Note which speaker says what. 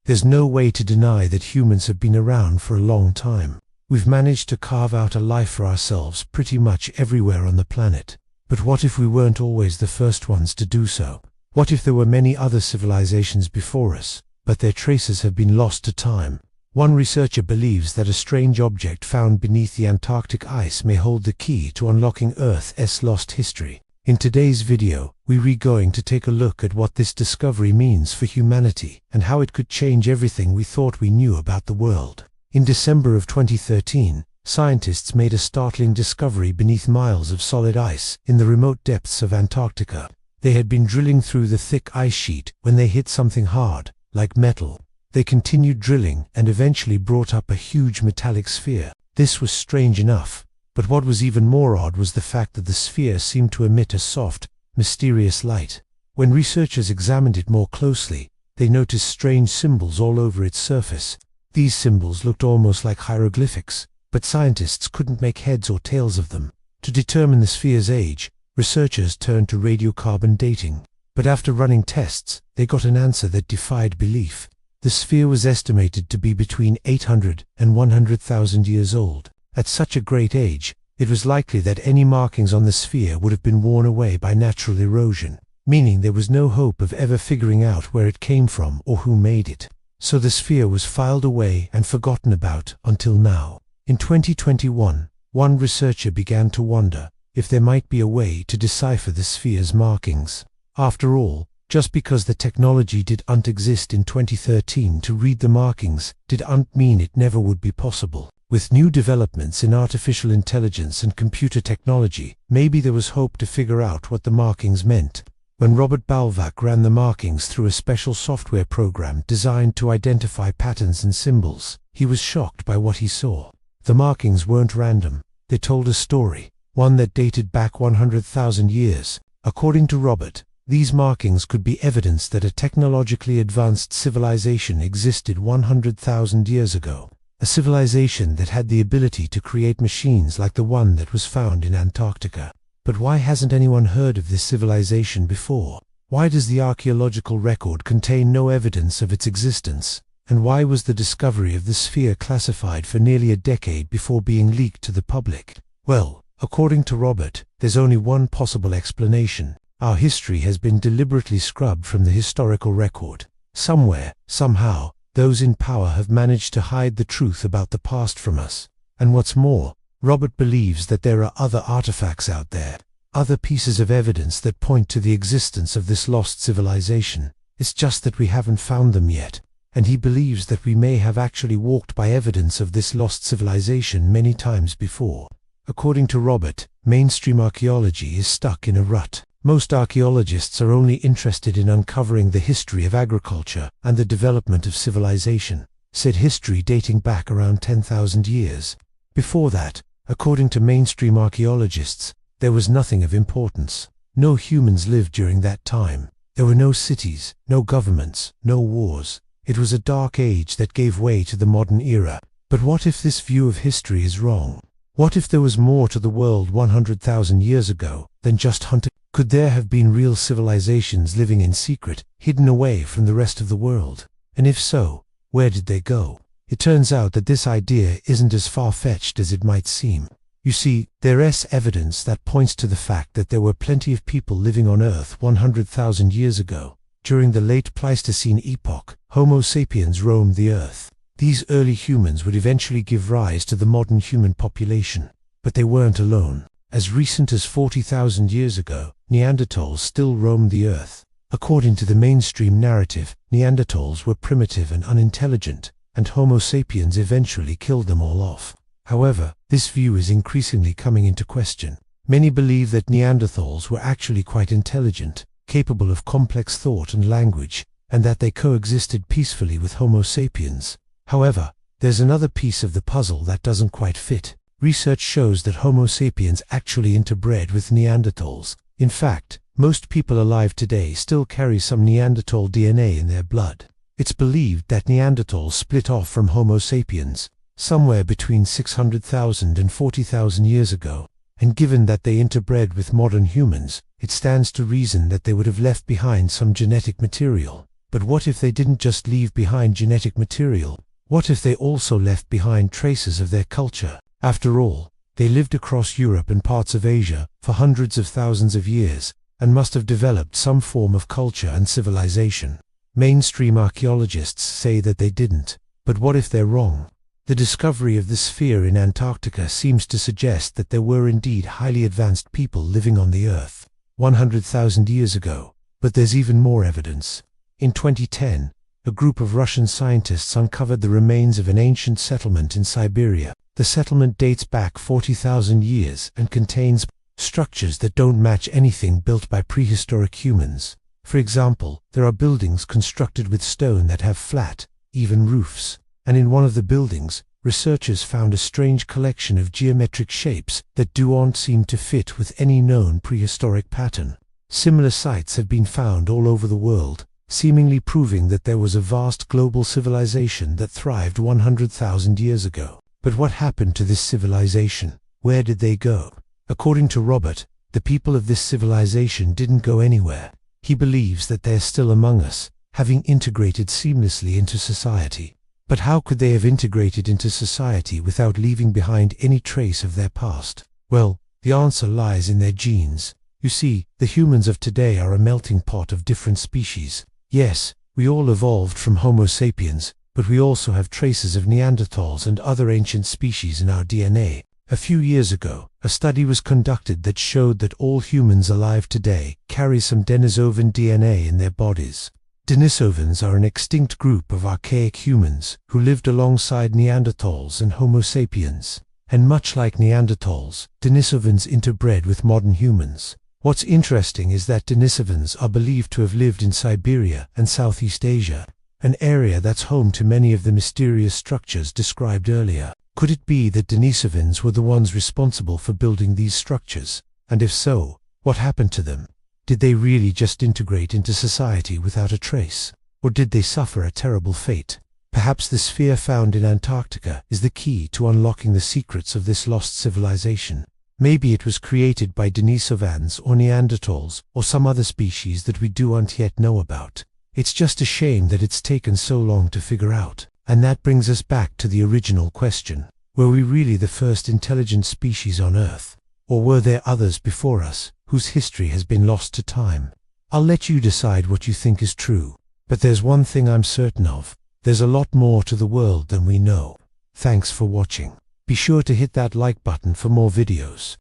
Speaker 1: There's no way to deny that humans have been around for a long time. We've managed to carve out a life for ourselves pretty much everywhere on the planet. But what if we weren't always the first ones to do so? What if there were many other civilizations before us, but their traces have been lost to time? One researcher believes that a strange object found beneath the Antarctic ice may hold the key to unlocking Earth's lost history. In today's video, we're going to take a look at what this discovery means for humanity and how it could change everything we thought we knew about the world. In December of 2013, scientists made a startling discovery beneath miles of solid ice in the remote depths of Antarctica. They had been drilling through the thick ice sheet when they hit something hard, like metal. They continued drilling and eventually brought up a huge metallic sphere. This was strange enough. But what was even more odd was the fact that the sphere seemed to emit a soft, mysterious light. When researchers examined it more closely, they noticed strange symbols all over its surface. These symbols looked almost like hieroglyphics, but scientists couldn't make heads or tails of them. To determine the sphere's age, researchers turned to radiocarbon dating. But after running tests, they got an answer that defied belief. The sphere was estimated to be between 800 and 100,000 years old. At such a great age, it was likely that any markings on the sphere would have been worn away by natural erosion, meaning there was no hope of ever figuring out where it came from or who made it. So the sphere was filed away and forgotten about until now. In 2021, one researcher began to wonder if there might be a way to decipher the sphere's markings. After all, just because the technology didn't exist in 2013 to read the markings didn't mean it never would be possible. With new developments in artificial intelligence and computer technology, maybe there was hope to figure out what the markings meant. When Robert Balvac ran the markings through a special software program designed to identify patterns and symbols, he was shocked by what he saw. The markings weren't random. They told a story, one that dated back 100,000 years. According to Robert, these markings could be evidence that a technologically advanced civilization existed 100,000 years ago. A civilization that had the ability to create machines like the one that was found in Antarctica. But why hasn't anyone heard of this civilization before? Why does the archaeological record contain no evidence of its existence? And why was the discovery of the sphere classified for nearly a decade before being leaked to the public? Well, according to Robert, there's only one possible explanation. Our history has been deliberately scrubbed from the historical record. Somewhere, somehow, those in power have managed to hide the truth about the past from us. And what's more, Robert believes that there are other artifacts out there, other pieces of evidence that point to the existence of this lost civilization. It's just that we haven't found them yet. And he believes that we may have actually walked by evidence of this lost civilization many times before. According to Robert, mainstream archaeology is stuck in a rut. Most archaeologists are only interested in uncovering the history of agriculture and the development of civilization, said history dating back around 10,000 years. Before that, according to mainstream archaeologists, there was nothing of importance. No humans lived during that time. There were no cities, no governments, no wars. It was a dark age that gave way to the modern era. But what if this view of history is wrong? What if there was more to the world 100,000 years ago than just hunting? Could there have been real civilizations living in secret, hidden away from the rest of the world? And if so, where did they go? It turns out that this idea isn't as far-fetched as it might seem. You see, there's evidence that points to the fact that there were plenty of people living on Earth 100,000 years ago. During the late Pleistocene epoch, Homo sapiens roamed the Earth. These early humans would eventually give rise to the modern human population. But they weren't alone. As recent as 40,000 years ago, Neanderthals still roamed the Earth. According to the mainstream narrative, Neanderthals were primitive and unintelligent, and Homo sapiens eventually killed them all off. However, this view is increasingly coming into question. Many believe that Neanderthals were actually quite intelligent, capable of complex thought and language, and that they coexisted peacefully with Homo sapiens. However, there's another piece of the puzzle that doesn't quite fit. Research shows that Homo sapiens actually interbred with Neanderthals. In fact, most people alive today still carry some Neanderthal DNA in their blood. It's believed that Neanderthals split off from Homo sapiens somewhere between 600,000 and 40,000 years ago, and given that they interbred with modern humans, it stands to reason that they would have left behind some genetic material. But what if they didn't just leave behind genetic material? What if they also left behind traces of their culture? After all, they lived across Europe and parts of Asia for hundreds of thousands of years and must have developed some form of culture and civilization. Mainstream archaeologists say that they didn't, but what if they're wrong? The discovery of the sphere in Antarctica seems to suggest that there were indeed highly advanced people living on the Earth 100,000 years ago, but there's even more evidence. In 2010, a group of Russian scientists uncovered the remains of an ancient settlement in Siberia. The settlement dates back 40,000 years and contains structures that don't match anything built by prehistoric humans. For example, there are buildings constructed with stone that have flat, even roofs, and in one of the buildings, researchers found a strange collection of geometric shapes that don't seem to fit with any known prehistoric pattern. Similar sites have been found all over the world, seemingly proving that there was a vast global civilization that thrived 100,000 years ago. But what happened to this civilization? Where did they go? According to Robert, the people of this civilization didn't go anywhere. He believes that they are still among us, having integrated seamlessly into society. But how could they have integrated into society without leaving behind any trace of their past? Well, the answer lies in their genes. You see, the humans of today are a melting pot of different species. Yes, we all evolved from Homo sapiens, but we also have traces of Neanderthals and other ancient species in our DNA. A few years ago, a study was conducted that showed that all humans alive today carry some Denisovan DNA in their bodies. Denisovans are an extinct group of archaic humans who lived alongside Neanderthals and Homo sapiens. And much like Neanderthals, Denisovans interbred with modern humans. What's interesting is that Denisovans are believed to have lived in Siberia and Southeast Asia, an area that's home to many of the mysterious structures described earlier. Could it be that Denisovans were the ones responsible for building these structures? And if so, what happened to them? Did they really just integrate into society without a trace? Or did they suffer a terrible fate? Perhaps the sphere found in Antarctica is the key to unlocking the secrets of this lost civilization. Maybe it was created by Denisovans or Neanderthals or some other species that we don't yet know about. It's just a shame that it's taken so long to figure out. And that brings us back to the original question. Were we really the first intelligent species on Earth? Or were there others before us, whose history has been lost to time? I'll let you decide what you think is true. But there's one thing I'm certain of. There's a lot more to the world than we know. Thanks for watching. Be sure to hit that like button for more videos.